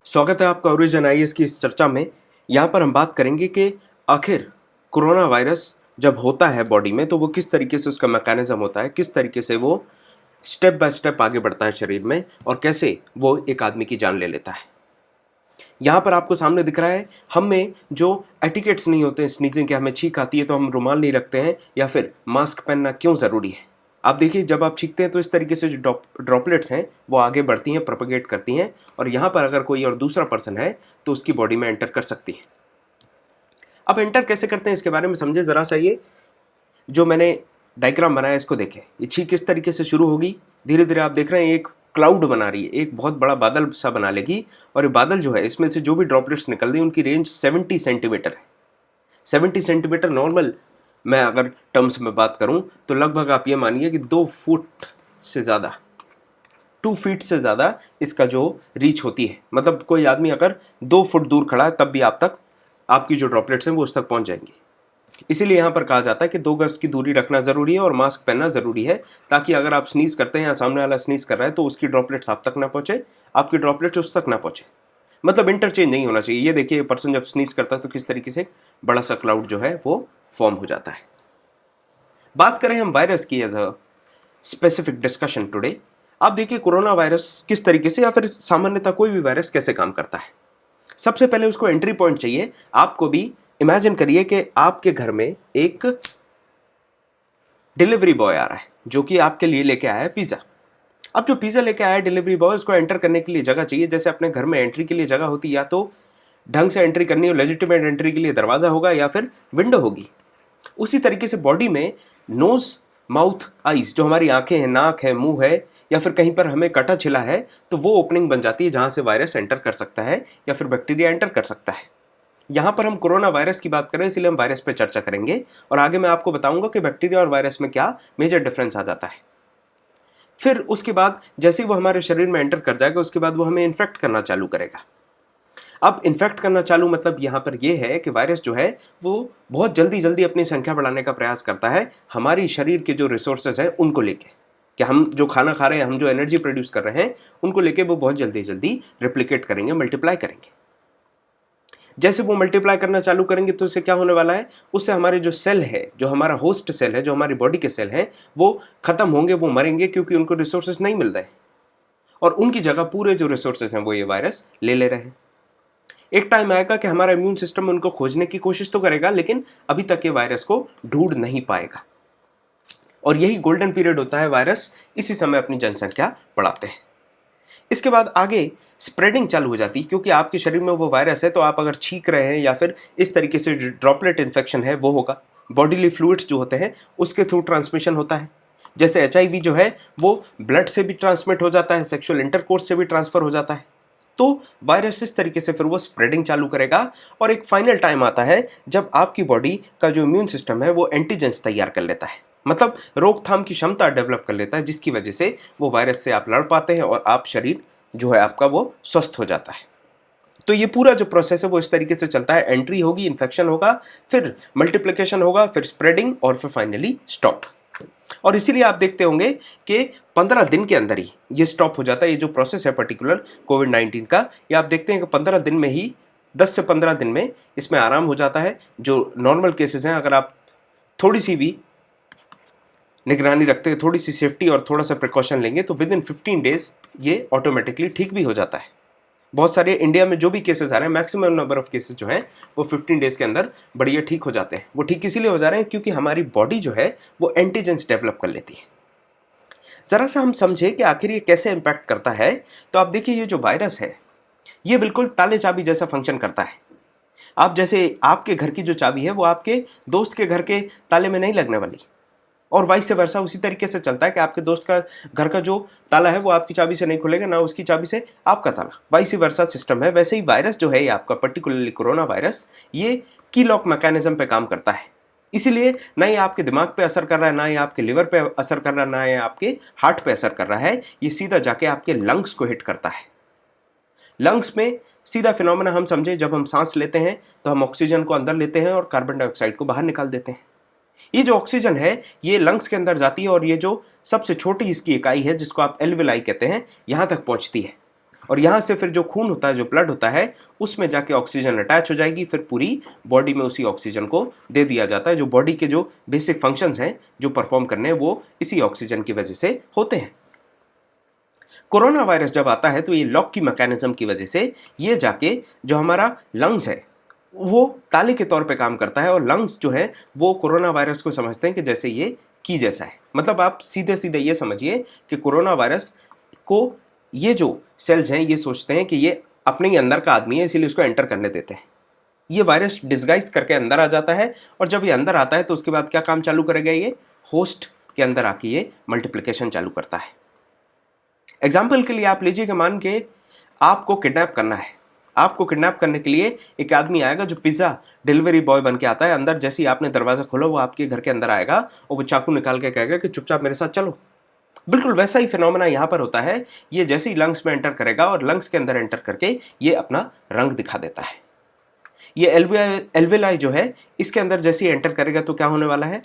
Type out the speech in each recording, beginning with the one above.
स्वागत है आपका ओरिजिन आईएएस की इस चर्चा में। यहाँ पर हम बात करेंगे कि आखिर कोरोना वायरस जब होता है बॉडी में तो वो किस तरीके से उसका मैकेनिज्म होता है, किस तरीके से वो स्टेप बाय स्टेप आगे बढ़ता है शरीर में और कैसे वो एक आदमी की जान ले लेता है। यहाँ पर आपको सामने दिख रहा है हम में जो एटिकेट्स नहीं होते हैं स्नीजिंग के, हमें छींक आती है तो हम रुमाल नहीं रखते हैं या फिर मास्क पहनना क्यों ज़रूरी है। आप देखिए जब आप छींकते हैं तो इस तरीके से जो ड्रॉपलेट्स हैं वो आगे बढ़ती हैं, प्रोपेगेट करती हैं और यहाँ पर अगर कोई और दूसरा पर्सन है तो उसकी बॉडी में एंटर कर सकती है। अब एंटर कैसे करते हैं इसके बारे में समझे ज़रा सा। ये जो मैंने डायग्राम बनाया इसको देखें, ये छींक किस तरीके से शुरू होगी, धीरे धीरे आप देख रहे हैं एक क्लाउड बना रही है, एक बहुत बड़ा बादल सा बना लेगी और ये बादल जो है इसमें से जो भी ड्रॉपलेट्स निकल रही है उनकी रेंज 70 सेंटीमीटर है। 70 सेंटीमीटर नॉर्मल मैं अगर टर्म्स में बात करूं तो लगभग आप ये मानिए कि 2 फुट से ज़्यादा, 2 फीट से ज़्यादा इसका जो रीच होती है। मतलब कोई आदमी अगर 2 फुट दूर खड़ा है तब भी आप तक आपकी जो ड्रॉपलेट्स हैं वो उस तक पहुंच जाएंगी। इसीलिए यहाँ पर कहा जाता है कि 2 गज की दूरी रखना ज़रूरी है और मास्क पहनना ज़रूरी है, ताकि अगर आप स्नीज करते हैं या सामने वाला स्नीज कर रहा है तो उसकी ड्रॉपलेट्स आप तक ना पहुँचे, आपकी ड्रॉपलेट्स उस तक ना पहुँचे। मतलब इंटरचेंज नहीं होना चाहिए। ये देखिए पर्सन जब स्नीज करता है तो किस तरीके से बड़ा सा क्लाउड जो है वो फॉर्म हो जाता है। बात करें हम वायरस की as a specific discussion today. आप देखिए कोरोना वायरस किस तरीके से या फिर सामान्यतः कोई भी वायरस कैसे काम करता है। सबसे पहले उसको एंट्री पॉइंट चाहिए। आपको भी इमेजिन करिए कि आपके घर में एक डिलीवरी बॉय आ रहा है जो कि आपके लिए लेके आया है पिज़्ज़ा। अब जो पिज़्ज़ा लेके आया है डिलीवरी बॉय, उसको एंटर करने के लिए जगह चाहिए। जैसे अपने घर में एंट्री के लिए जगह होती है, या तो ढंग से एंट्री करनी हो, लेजिटिमेट एंट्री के लिए दरवाज़ा होगा या फिर विंडो होगी। उसी तरीके से बॉडी में नोज, माउथ, आइज, जो हमारी आंखें हैं, नाक है, मुंह है या फिर कहीं पर हमें कटा छिला है तो वो ओपनिंग बन जाती है जहां से वायरस एंटर कर सकता है या फिर बैक्टीरिया एंटर कर सकता है। यहाँ पर हम कोरोना वायरस की बात करें इसलिए हम वायरस पे चर्चा करेंगे और आगे मैं आपको बताऊंगा कि बैक्टीरिया और वायरस में क्या मेजर डिफरेंस आ जाता है। फिर उसके बाद जैसे ही वो हमारे शरीर में एंटर कर जाएगा उसके बाद वो हमें इन्फेक्ट करना चालू करेगा। अब इन्फेक्ट करना चालू मतलब यहाँ पर ये है कि वायरस जो है वो बहुत जल्दी जल्दी अपनी संख्या बढ़ाने का प्रयास करता है हमारी शरीर के जो रिसोर्सेज हैं उनको लेके, कि हम जो खाना खा रहे हैं, हम जो एनर्जी प्रोड्यूस कर रहे हैं उनको लेके वो बहुत जल्दी जल्दी रिप्लिकेट करेंगे, मल्टीप्लाई करेंगे। जैसे वो मल्टीप्लाई करना चालू करेंगे तो उससे क्या होने वाला है, उससे हमारे जो सेल है, जो हमारा होस्ट सेल है, जो हमारी बॉडी के सेल हैं, वो खत्म होंगे, वो मरेंगे क्योंकि उनको रिसोर्सेज नहीं मिल रहे और उनकी जगह पूरे जो रिसोर्सेज हैं वो ये वायरस ले ले रहे हैं। एक टाइम आएगा कि हमारा इम्यून सिस्टम उनको खोजने की कोशिश तो करेगा लेकिन अभी तक ये वायरस को ढूंढ नहीं पाएगा और यही गोल्डन पीरियड होता है। वायरस इसी समय अपनी जनसंख्या बढ़ाते हैं। इसके बाद आगे स्प्रेडिंग चालू हो जाती है क्योंकि आपके शरीर में वो वायरस है, तो आप अगर छींक रहे हैं या फिर इस तरीके से जो ड्रॉपलेट इन्फेक्शन है वो होगा। बॉडीली फ्लूइड्स जो होते हैं उसके थ्रू ट्रांसमिशन होता है। जैसे एचआईवी जो है वो ब्लड से भी ट्रांसमिट हो जाता है, सेक्सुअल इंटरकोर्स से भी ट्रांसफर हो जाता है। तो वायरस इस तरीके से फिर वो स्प्रेडिंग चालू करेगा और एक फाइनल टाइम आता है जब आपकी बॉडी का जो इम्यून सिस्टम है वो एंटीजेंस तैयार कर लेता है, मतलब रोकथाम की क्षमता डेवलप कर लेता है, जिसकी वजह से वो वायरस से आप लड़ पाते हैं और आप शरीर जो है आपका वो स्वस्थ हो जाता है। तो ये पूरा जो प्रोसेस है वो इस तरीके से चलता है। एंट्री होगी, इन्फेक्शन होगा, फिर मल्टीप्लिकेशन होगा, फिर स्प्रेडिंग और फिर फाइनली स्टॉप। और इसीलिए आप देखते होंगे कि 15 दिन के अंदर ही ये स्टॉप हो जाता है। ये जो प्रोसेस है पर्टिकुलर कोविड-19 का, ये आप देखते हैं कि 15 दिन में ही, 10 से 15 दिन में इसमें आराम हो जाता है। जो नॉर्मल केसेस हैं, अगर आप थोड़ी सी भी निगरानी रखते हैं, थोड़ी सी सेफ्टी और थोड़ा सा प्रिकॉशन लेंगे तो विद इन 15 डेज ये ऑटोमेटिकली ठीक भी हो जाता है। बहुत सारे इंडिया में जो भी केसेस आ रहे हैं, मैक्सिमम नंबर ऑफ केसेस जो हैं वो 15 डेज के अंदर बढ़िया ठीक हो जाते हैं। वो ठीक इसीलिए हो जा रहे हैं क्योंकि हमारी बॉडी जो है वो एंटीजेंस डेवलप कर लेती है। ज़रा सा हम समझे कि आखिर ये कैसे इम्पैक्ट करता है। तो आप देखिए ये जो वायरस है ये बिल्कुल ताले चाबी जैसा फंक्शन करता है। आप जैसे आपके घर की जो चाबी है वो आपके दोस्त के घर के ताले में नहीं लगने वाली और वाइस वर्सा उसी तरीके से चलता है कि आपके दोस्त का घर का जो ताला है वो आपकी चाबी से नहीं खुलेगा, ना उसकी चाबी से आपका ताला, वाइस वर्सा सिस्टम है। वैसे ही वायरस जो है ये आपका पर्टिकुलरली कोरोना वायरस, ये की लॉक मैकेनिज्म पे काम करता है। इसीलिए ना ये आपके दिमाग पे असर कर रहा है, ना ये आपके लिवर पे असर कर रहा है, ना ये आपके हार्ट पे असर कर रहा है, ये सीधा जाके आपके लंग्स को हिट करता है। लंग्स में सीधा फिनोमेना हम समझे, जब हम सांस लेते हैं तो हम ऑक्सीजन को अंदर लेते हैं और कार्बन डाइऑक्साइड को बाहर निकाल देते हैं। ये जो ऑक्सीजन है ये लंग्स के अंदर जाती है और ये जो सबसे छोटी इसकी इकाई है जिसको आप एल्विलाई कहते हैं, यहाँ तक पहुँचती है। और यहाँ से फिर जो खून होता है, जो ब्लड होता है, उसमें जाके ऑक्सीजन अटैच हो जाएगी, फिर पूरी बॉडी में उसी ऑक्सीजन को दे दिया जाता है। जो बॉडी के जो बेसिक फंक्शंस हैं जो परफॉर्म करने हैं वो इसी ऑक्सीजन की वजह से होते हैं। कोरोना वायरस जब आता है तो ये लॉक की मैकेनिज्म की वजह से ये जाके जो हमारा लंग्स है वो ताले के तौर पे काम करता है, और लंग्स जो है वो कोरोना वायरस को समझते हैं कि जैसे ये की जैसा है। मतलब आप सीधे सीधे ये समझिए कि कोरोना वायरस को ये जो सेल्स हैं ये सोचते हैं कि ये अपने ही अंदर का आदमी है, इसीलिए उसको एंटर करने देते हैं। ये वायरस डिस्गाइज करके अंदर आ जाता है, और जब ये अंदर आता है तो उसके बाद क्या काम चालू करेगा, ये होस्ट के अंदर आके ये मल्टीप्लिकेशन चालू करता है। एग्जाम्पल के लिए आप लीजिए कि मान के आपको किडनैप करना है। आपको किडनैप करने के लिए एक आदमी आएगा जो पिज़्ज़ा डिलीवरी बॉय बन के आता है। अंदर जैसे ही आपने दरवाज़ा खोला वो आपके घर के अंदर आएगा और वो चाकू निकाल के कहेगा कि चुपचाप मेरे साथ चलो। बिल्कुल वैसा ही फिनोमेना यहाँ पर होता है। ये जैसे ही लंग्स में एंटर करेगा और लंग्स के अंदर एंटर करके ये अपना रंग दिखा देता है। ये एल्वेलाई जो है इसके अंदर जैसे ही एंटर करेगा तो क्या होने वाला है,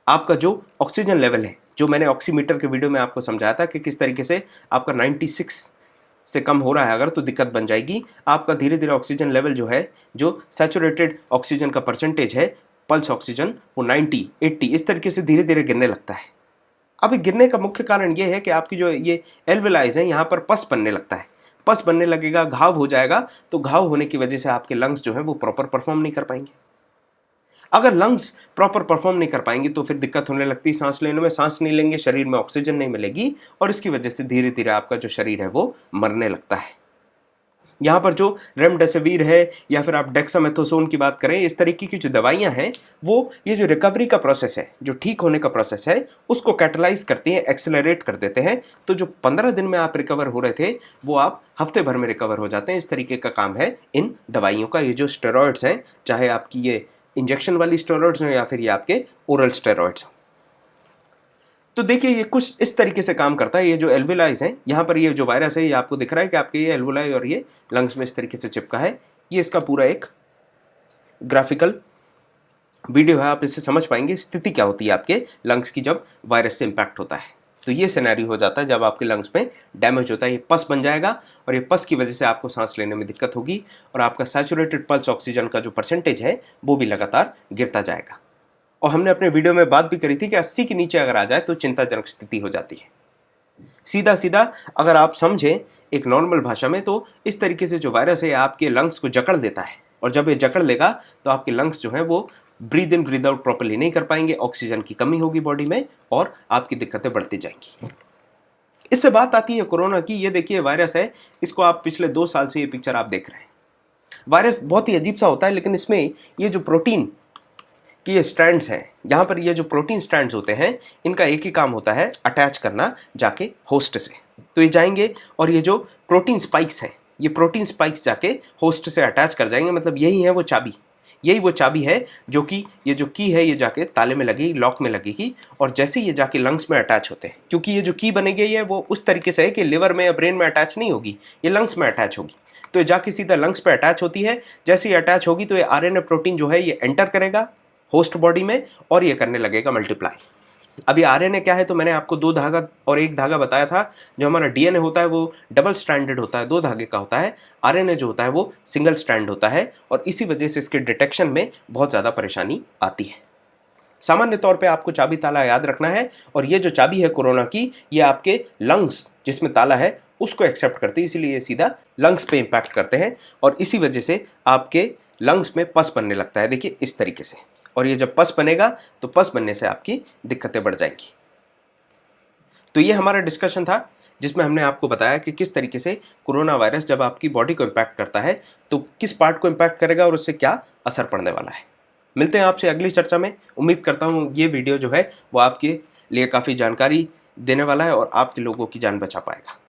आपका जो ऑक्सीजन लेवल है, जो मैंने ऑक्सीमीटर के वीडियो में आपको समझाया था कि किस तरीके से आपका 96 से कम हो रहा है अगर तो दिक्कत बन जाएगी। आपका धीरे धीरे ऑक्सीजन लेवल जो है, जो सैचुरेटेड ऑक्सीजन का परसेंटेज है, पल्स ऑक्सीजन, वो 90, 80 इस तरीके से धीरे धीरे गिरने लगता है। अब गिरने का मुख्य कारण ये है कि आपकी जो ये एल्वेलाइज है यहाँ पर पस बनने लगता है। पस बनने लगेगा, घाव हो जाएगा, तो घाव होने की वजह से आपके लंग्स जो है वो प्रॉपर परफॉर्म नहीं कर पाएंगे। अगर लंग्स प्रॉपर परफॉर्म नहीं कर पाएंगी तो फिर दिक्कत होने लगती है सांस लेने में। सांस नहीं लेंगे, शरीर में ऑक्सीजन नहीं मिलेगी, और इसकी वजह से धीरे धीरे आपका जो शरीर है वो मरने लगता है। यहाँ पर जो रेमडेसिविर है या फिर आप डेक्सामेथासोन की बात करें, इस तरीके की जो दवाइयाँ हैं वो ये जो रिकवरी का प्रोसेस है, जो ठीक होने का प्रोसेस है, उसको कैटलाइज करती हैं, एक्सेलरेट कर देते हैं। तो जो 15 दिन में आप रिकवर हो रहे थे वो आप हफ्ते भर में रिकवर हो जाते हैं। इस तरीके का काम है इन दवाइयों का। ये जो स्टेरॉइड्स हैं, चाहे आपकी ये इंजेक्शन वाली स्टेरॉइड्स हो या फिर ये आपके ओरल स्टेरॉइड्स हो, तो देखिए ये कुछ इस तरीके से काम करता है। ये जो एल्वेलाइज हैं, यहाँ पर ये जो वायरस है ये आपको दिख रहा है कि आपके ये एल्वेलाई और ये लंग्स में इस तरीके से चिपका है। ये इसका पूरा एक ग्राफिकल वीडियो है, आप इससे समझ पाएंगे स्थिति क्या होती है आपके लंग्स की जब वायरस से इम्पैक्ट होता है। तो ये सिनेरियो हो जाता है जब आपके लंग्स में डैमेज होता है, ये पस बन जाएगा, और ये पस की वजह से आपको सांस लेने में दिक्कत होगी, और आपका सैचुरेटेड पल्स ऑक्सीजन का जो परसेंटेज है वो भी लगातार गिरता जाएगा। और हमने अपने वीडियो में बात भी करी थी कि 80 के नीचे अगर आ जाए तो चिंताजनक स्थिति हो जाती है। सीधा सीधा अगर आप समझें एक नॉर्मल भाषा में, तो इस तरीके से जो वायरस है आपके लंग्स को जकड़ देता है, और जब ये जकड़ लेगा तो आपके लंग्स जो हैं वो breathe in breathe out properly नहीं कर पाएंगे, ऑक्सीजन की कमी होगी बॉडी में, और आपकी दिक्कतें बढ़ती जाएंगी। इससे बात आती है कोरोना की। ये देखिए वायरस है, इसको आप पिछले 2 साल से ये पिक्चर आप देख रहे हैं। वायरस बहुत ही अजीब सा होता है, लेकिन इसमें ये जो प्रोटीन कि ये स्ट्रैंड्स हैं, यहाँ पर ये जो प्रोटीन स्ट्रैंड्स होते हैं, इनका एक ही काम होता है, अटैच करना जाके होस्ट से। तो ये जाएंगे और ये जो प्रोटीन स्पाइक्स हैं, ये प्रोटीन स्पाइक्स जाके होस्ट से अटैच कर जाएंगे। मतलब यही है वो चाबी, यही वो चाबी है जो कि ये जो की है ये जाके ताले में लगेगी, लॉक में लगेगी, और जैसे ये जाके लंग्स में अटैच होते हैं, क्योंकि ये जो की बनी गई है वो उस तरीके से है कि लिवर में या ब्रेन में अटैच नहीं होगी, ये लंग्स में अटैच होगी। तो ये जाके सीधा लंग्स पे अटैच होती है। जैसे ही अटैच होगी तो ये आरएनए प्रोटीन जो है ये एंटर करेगा होस्ट बॉडी में, और ये करने लगेगा मल्टीप्लाई। अभी आरएनए क्या है, तो मैंने आपको 2 धागा और 1 धागा बताया था। जो हमारा डीएनए होता है वो डबल स्ट्रैंडेड होता है, 2 धागे का होता है। आरएनए जो होता है वो सिंगल स्ट्रैंड होता है, और इसी वजह से इसके डिटेक्शन में बहुत ज़्यादा परेशानी आती है। सामान्य तौर पे आपको चाबी ताला याद रखना है, और ये जो चाबी है कोरोना की, ये आपके लंग्स जिसमें ताला है उसको एक्सेप्ट करती है, इसीलिए ये सीधा लंग्स पे इम्पैक्ट करते हैं, और इसी वजह से आपके लंग्स में पस बनने लगता है। देखिए इस तरीके से, और ये जब पस बनेगा तो पस बनने से आपकी दिक्कतें बढ़ जाएंगी। तो ये हमारा डिस्कशन था जिसमें हमने आपको बताया कि किस तरीके से कोरोना वायरस जब आपकी बॉडी को इम्पैक्ट करता है तो किस पार्ट को इम्पैक्ट करेगा और उससे क्या असर पड़ने वाला है। मिलते हैं आपसे अगली चर्चा में। उम्मीद करता हूँ ये वीडियो जो है वो आपके लिए काफ़ी जानकारी देने वाला है और आपके लोगों की जान बचा पाएगा।